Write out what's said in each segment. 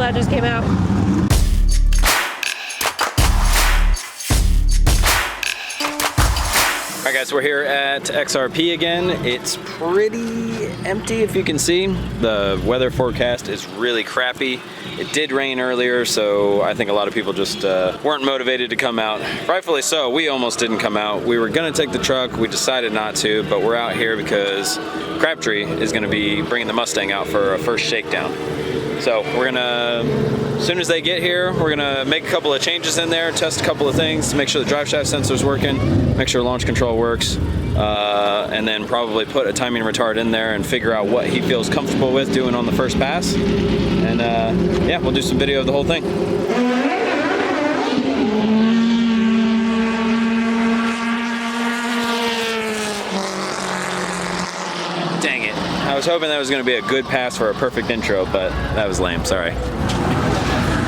that just came out. All right guys, we're here at XRP again. It's pretty empty if you can see. The weather forecast is really crappy. It did rain earlier, so I think a lot of people just weren't motivated to come out. Rightfully so, we almost didn't come out. We were gonna take the truck, we decided not to, but we're out here because Crabtree is gonna be bringing the Mustang out for a first shakedown. So we're gonna, as soon as they get here, we're gonna make a couple of changes in there, test a couple of things to make sure the drive shaft sensor's working, make sure launch control works, and then probably put a timing retard in there and figure out what he feels comfortable with doing on the first pass. And yeah, we'll do some video of the whole thing. Dang it. I was hoping that was going to be a good pass for a perfect intro, but that was lame, sorry.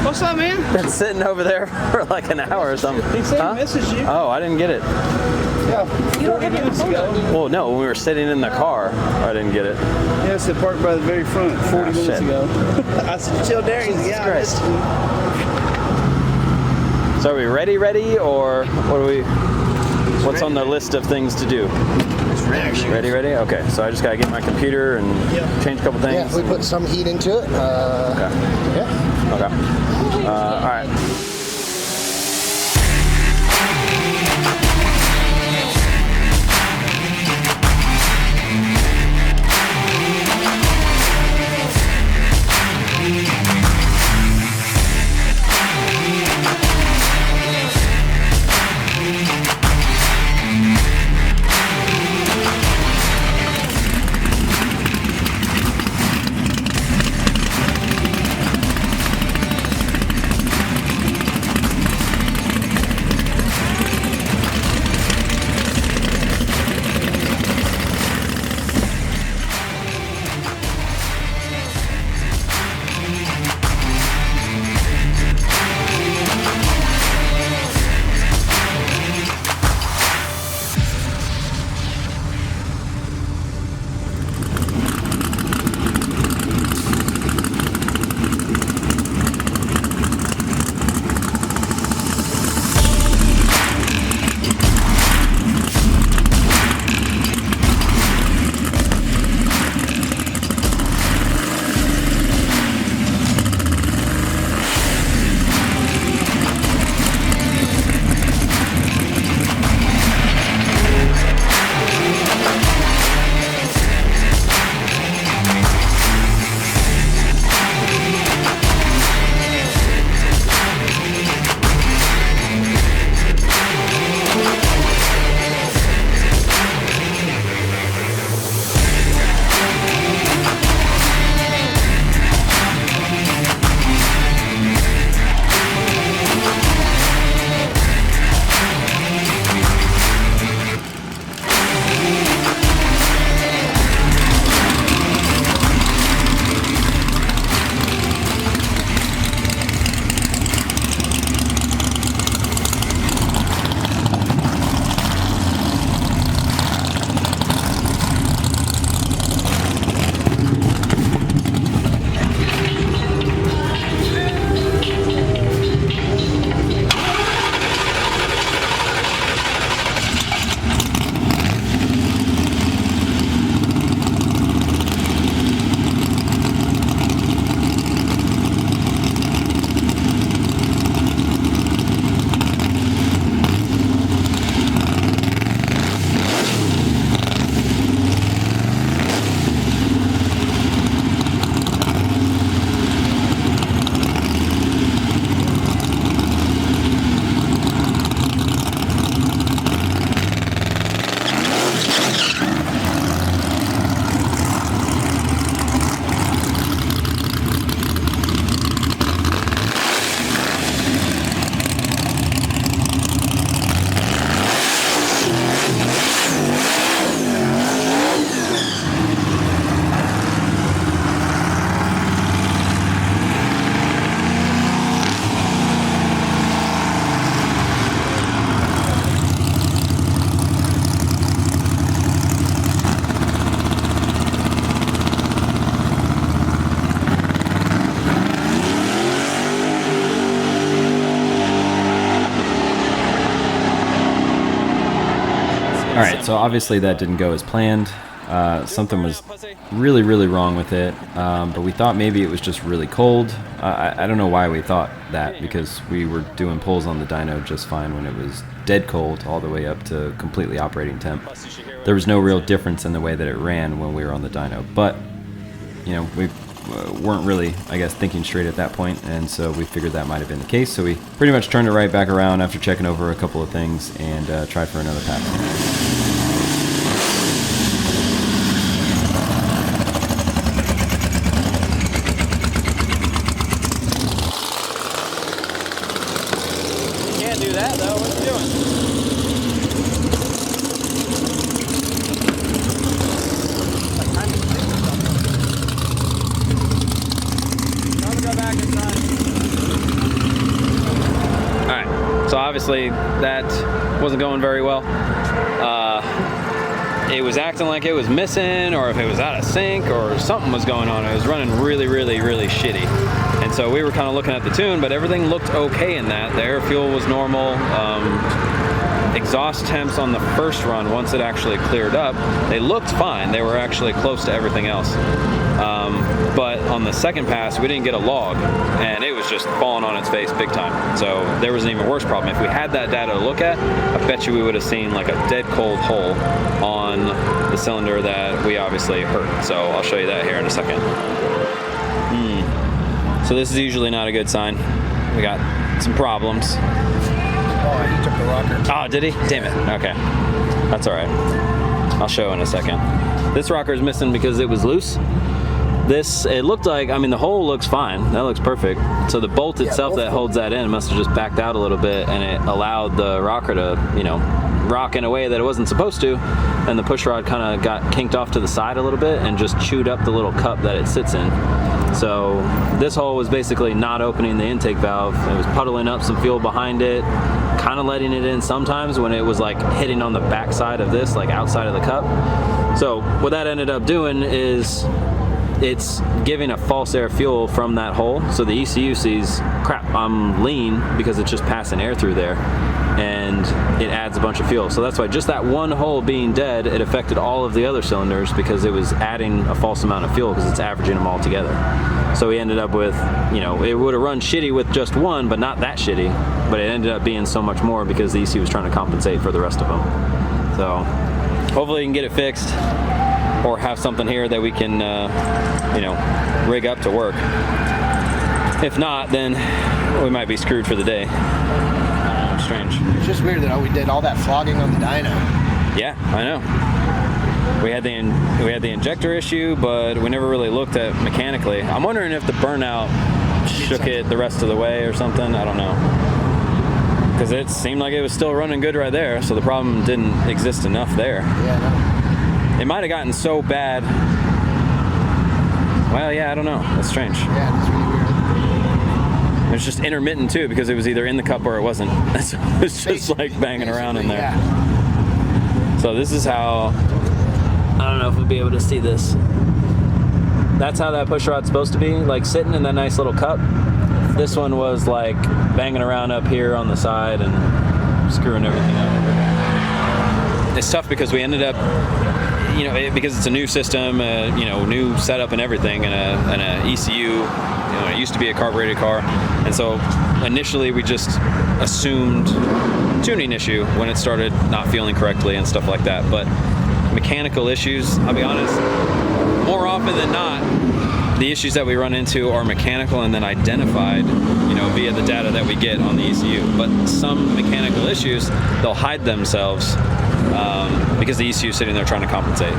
What's up, man? Been sitting over there for like an hour or something. He said he misses you. Oh, I didn't get it. Yeah, you don't have minutes ago. Well, no, when we were sitting in the car, I didn't get it. Yes, it parked by the very front 40 minutes ago. I said, chill there. He's yeah, Christ. So are we ready, or what are we? What's on the list of things to do? Ready? Okay, so I just gotta get my computer and change a couple things. Yeah, we put some heat into it. Okay. Yeah. Okay. All right. All right, so obviously that didn't go as planned. Something was really, really wrong with it, but we thought maybe it was just really cold. I don't know why we thought that, because we were doing pulls on the dyno just fine when it was dead cold all the way up to completely operating temp. There was no real difference in the way that it ran when we were on the dyno, but you know, we weren't really, I guess, thinking straight at that point, and so we figured that might have been the case, so we pretty much turned it right back around after checking over a couple of things and tried for another pass. Do that though. What are you doing? Time to go back inside. Alright, so obviously that wasn't going very well. It was acting like it was missing, or if it was out of sync, or something was going on. It was running really, really, really shitty. And so we were kind of looking at the tune, but everything looked okay in that. The air fuel was normal. Exhaust temps on the first run, once it actually cleared up, they looked fine. They were actually close to everything else. But on the second pass, we didn't get a log, and it was just falling on its face big time. So there was an even worse problem. If we had that data to look at, I bet you we would have seen like a dead cold hole on the cylinder that we obviously hurt. So I'll show you that here in a second. So this is usually not a good sign. We got some problems. Oh, he took the rocker. Oh, did he? Damn it. Okay. That's all right. I'll show in a second. This rocker is missing because it was loose. This, it looked like, I mean, the hole looks fine. That looks perfect. So the bolt itself that holds that in must have just backed out a little bit, and it allowed the rocker to, you know, rock in a way that it wasn't supposed to. And the push rod kind of got kinked off to the side a little bit and just chewed up the little cup that it sits in. So this hole was basically not opening the intake valve. It was puddling up some fuel behind it, kind of letting it in sometimes when it was like hitting on the back side of this, like outside of the cup. So what that ended up doing is it's giving a false air fuel from that hole. So the ECU sees, crap, I'm lean, because it's just passing air through there, and it adds a bunch of fuel. So that's why just that one hole being dead, it affected all of the other cylinders, because it was adding a false amount of fuel because it's averaging them all together. So we ended up with, you know, it would have run shitty with just one, but not that shitty, but it ended up being so much more because the ECU was trying to compensate for the rest of them. So hopefully you can get it fixed, or have something here that we can, you know, rig up to work. If not, then we might be screwed for the day. Strange. It's just weird that we did all that flogging on the dyno. Yeah, I know. We had the injector issue, but we never really looked at mechanically. I'm wondering if the burnout shook it the rest of the way or something. I don't know. Because it seemed like it was still running good right there, so the problem didn't exist enough there. Yeah, no. It might have gotten so bad. Well, yeah, I don't know. That's strange. Yeah, it's really weird. It was just intermittent too, because it was either in the cup or it wasn't. So it was just like banging around in there. Yeah. So this is how, I don't know if we'll be able to see this. That's how that push rod's supposed to be, like sitting in that nice little cup. This one was like banging around up here on the side and screwing everything up. It's tough because we ended up, you know, because it's a new system, you know, new setup and everything, and a ECU. You know, it used to be a carbureted car, and so initially we just assumed tuning issue when it started not feeling correctly and stuff like that. But mechanical issues, I'll be honest, more often than not, the issues that we run into are mechanical and then identified, you know, via the data that we get on the ECU. But some mechanical issues, they'll hide themselves because the ECU is sitting there trying to compensate.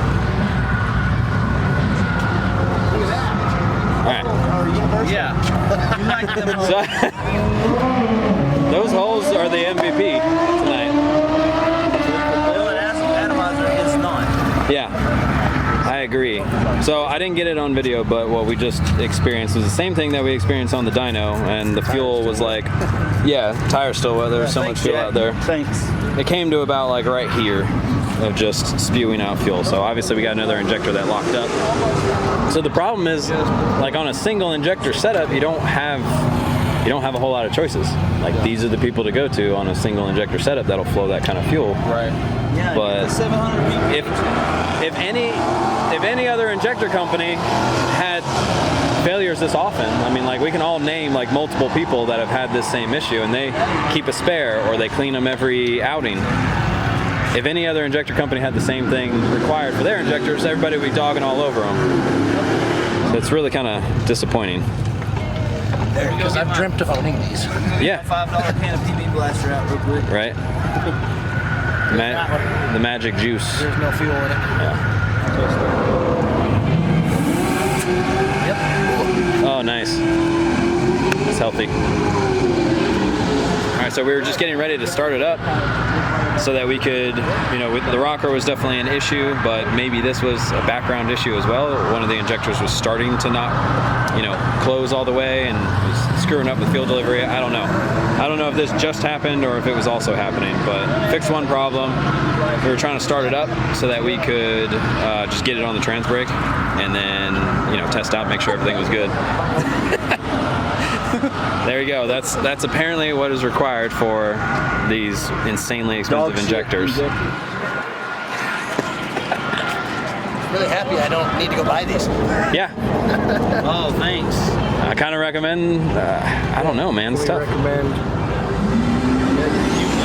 All right. Yeah. You like them all. So, those holes are the MVP tonight. Well, it has an atomizer, it's not. Yeah, I agree. So I didn't get it on video, but what we just experienced was the same thing that we experienced on the dyno, and the fuel was like, yeah, tire's still wet. There was so much fuel out there. Thanks. It came to about like right here of just spewing out fuel. So obviously we got another injector that locked up. So the problem is, like on a single injector setup, you don't have you don't have a whole lot of choices. Like these are the people to go to on a single injector setup that'll flow that kind of fuel. Right. Yeah, But 700 if any other injector company had failures this often, I mean, like we can all name like multiple people that have had this same issue, and they keep a spare or they clean them every outing. If any other injector company had the same thing required for their injectors, everybody would be dogging all over them. So it's really kind of disappointing. Because I've dreamt of owning these. Yeah. $5 can of PB blaster out real quick. Right. The magic juice. There's no fuel in it. Yeah. Yep. Oh, nice. It's healthy. All right, so we were just getting ready to start it up so that we could, you know, the rocker was definitely an issue, but maybe this was a background issue as well. One of the injectors was starting to not, you know, close all the way and was screwing up with fuel delivery. I don't know. I don't know if this just happened or if it was also happening, but fixed one problem. We were trying to start it up so that we could just get it on the trans brake and then, you know, test out, make sure everything was good. There you go. That's apparently what is required for these insanely expensive injectors. Really happy I don't need to go buy these. Yeah. Oh, thanks. I kind of recommend. I don't know, man. It's tough. Recommend. I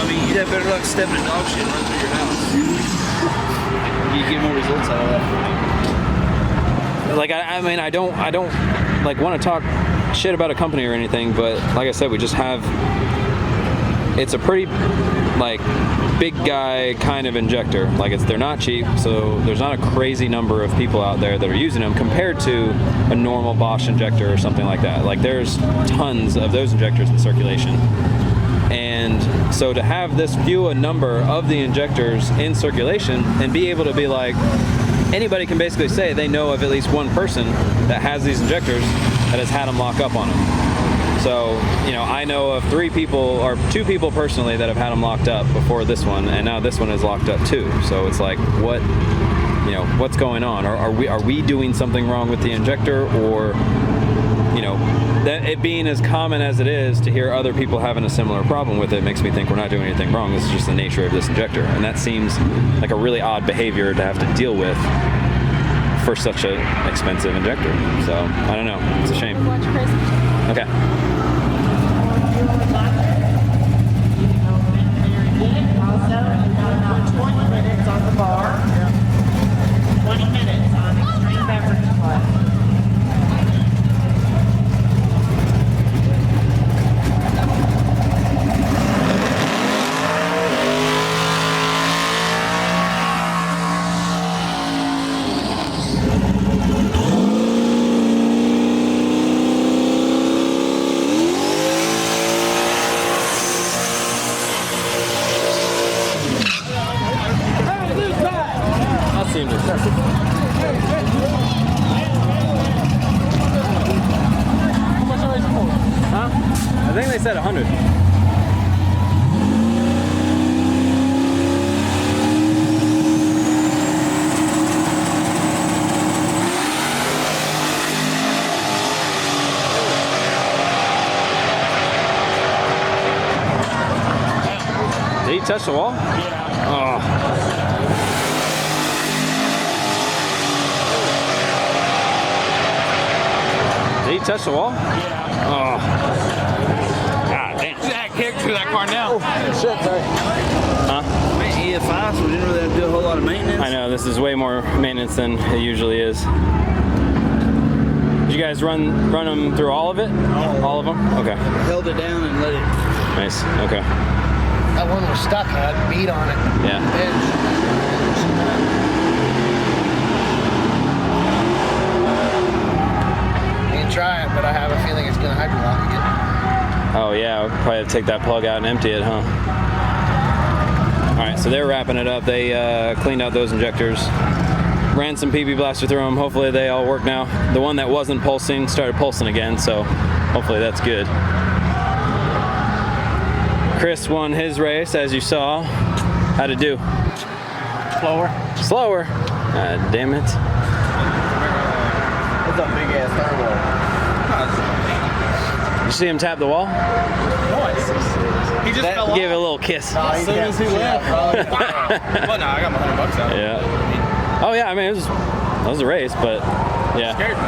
mean, you'd have better luck stepping in dog shit and run through your house. You get more results out of that. Like I mean, I don't like want to talk shit about a company or anything, but like I said, we just have. It's a pretty like big guy kind of injector. Like they're not cheap, so there's not a crazy number of people out there that are using them compared to a normal Bosch injector or something like that. Like there's tons of those injectors in circulation. And so to have this few a number of the injectors in circulation and be able to be like, anybody can basically say they know of at least one person that has these injectors that has had them lock up on them. So, you know, I know of 3 people or 2 people personally that have had them locked up before this one, and now this one is locked up too. So it's like, what, you know, what's going on? Are we doing something wrong with the injector, or, you know, that it being as common as it is to hear other people having a similar problem with it makes me think we're not doing anything wrong. This is just the nature of this injector, and that seems like a really odd behavior to have to deal with for such an expensive injector. So I don't know. It's a shame. Okay. Also, about 20 minutes on the bar, 20 minutes on Extreme Beverage Club. I think they said 100. Did he touch the wall? Yeah. Oh. Did he touch the wall? Yeah. Oh. God damn. That kicked through that car now. Oh, shit, sorry. Huh? Man, EFI, so we didn't really have to do a whole lot of maintenance. I know, this is way more maintenance than it usually is. Did you guys run them through all of it? All of them? Okay. Held it down and let it. Nice. Okay. That one was stuck. I had beat on it. Yeah. Can't try it, but I have a feeling it's going to hydrolock again. Oh yeah, I'll probably have to take that plug out and empty it, huh? All right, so they're wrapping it up. They cleaned out those injectors, ran some PB blaster through them. Hopefully they all work now. The one that wasn't pulsing started pulsing again, so hopefully that's good. Chris won his race, as you saw. How'd it do? Slower. Slower? Damn it. It's a big ass turbo. You see him tap the wall? He just fell off. Give it a little kiss. As soon as he left. Well, no, I got my $100 out. Yeah. Oh yeah, I mean, that was a race, but yeah. Scared me.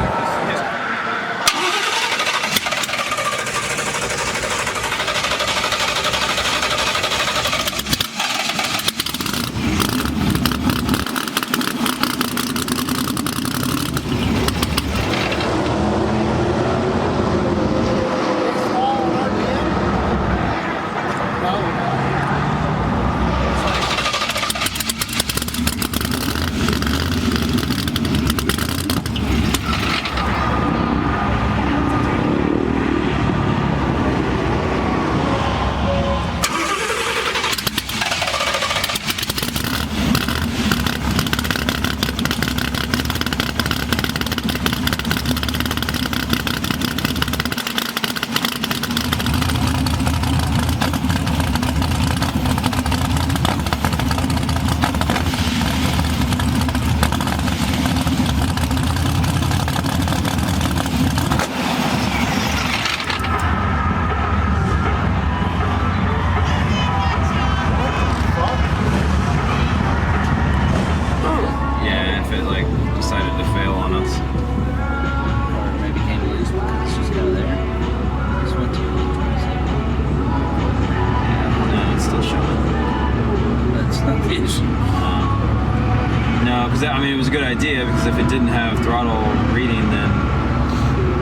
I mean, it was a good idea because if it didn't have throttle reading, then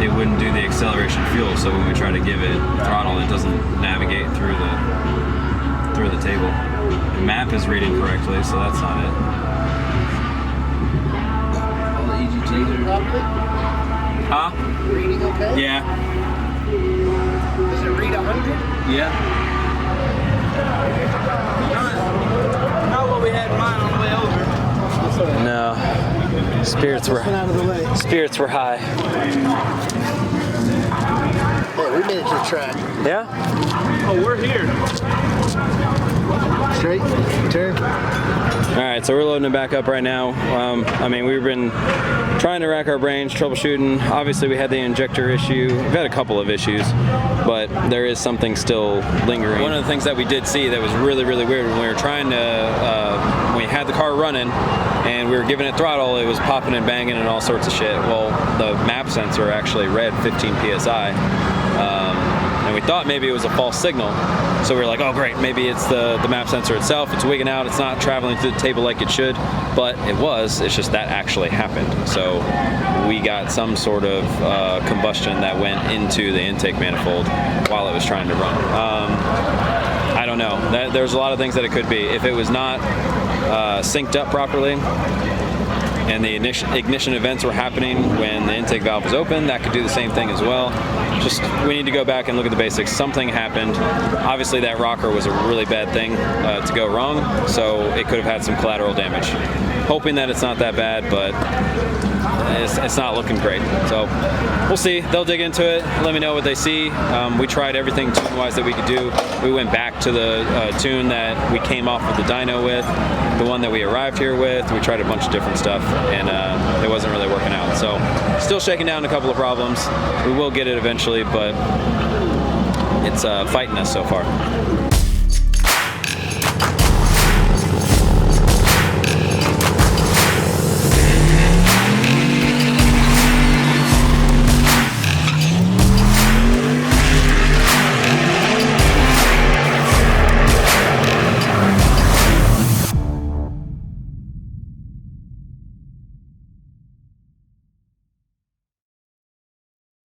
it wouldn't do the acceleration fuel. So when we try to give it throttle, it doesn't navigate through the table. The map is reading correctly, so that's not it. All the EGTs are... Huh? Reading okay? Yeah. Does it read 100? Yeah. Not what we had in mind on the way over. No. Spirits were high. Hey, we made it to the track. Yeah? Oh, we're here. Straight, turn. All right, so we're loading it back up right now. I mean, we've been trying to rack our brains, troubleshooting. Obviously, we had the injector issue. We've had a couple of issues, but there is something still lingering. One of the things that we did see that was really, really weird when we were trying to, when we had the car running and we were giving it throttle, it was popping and banging and all sorts of shit. Well, the map sensor actually read 15 PSI. And we thought maybe it was a false signal. So we were like, oh great, maybe it's the map sensor itself, it's wigging out, it's not traveling through the table like it should, but it was, it's just that actually happened. So we got some sort of combustion that went into the intake manifold while it was trying to run. I don't know, there's a lot of things that it could be. If it was not synced up properly, and the ignition events were happening when the intake valve was open, that could do the same thing as well. Just, we need to go back and look at the basics. Something happened. Obviously that rocker was a really bad thing to go wrong, so it could have had some collateral damage. Hoping that it's not that bad, but it's not looking great. So we'll see. They'll dig into it, let me know what they see. We tried everything tune-wise that we could do. We went back to the tune that we came off of the dyno with, the one that we arrived here with. We tried a bunch of different stuff, and it wasn't really working out. So still shaking down a couple of problems. We will get it eventually, but it's fighting us so far.